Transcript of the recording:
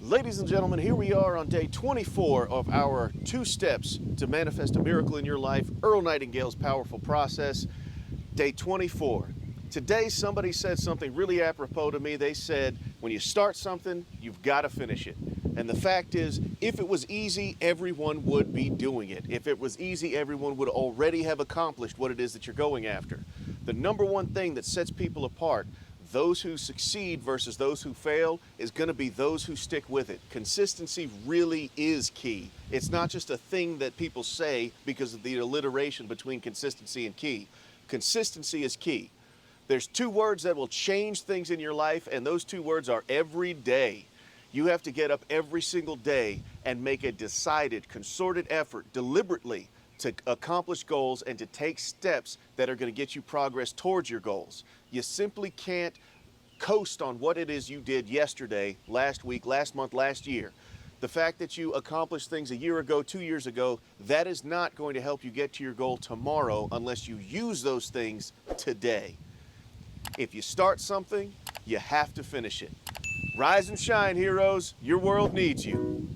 Ladies and gentlemen, here we are on day 24 of our 2 steps to manifest a miracle in your life, Earl Nightingale's powerful process, day 24. Today, somebody said something really apropos to me. They said, when you start something, you've got to finish it. And the fact is, if it was easy, everyone would be doing it. If it was easy, everyone would already have accomplished what it is that you're going after. The number one thing that sets people apart, those who succeed versus those who fail, is going to be those who stick with it. Consistency really is key. It's not just a thing that people say because of the alliteration between consistency and key. Consistency is key. There's 2 words that will change things in your life, and those 2 words are every day. You have to get up every single day and make a decided, concerted effort deliberately to accomplish goals and to take steps that are going to get you progress towards your goals. You simply can't coast on what it is you did yesterday, last week, last month, last year. The fact that you accomplished things a year ago, 2 years ago, that is not going to help you get to your goal tomorrow unless you use those things today. If you start something, you have to finish it. Rise and shine, heroes. Your world needs you.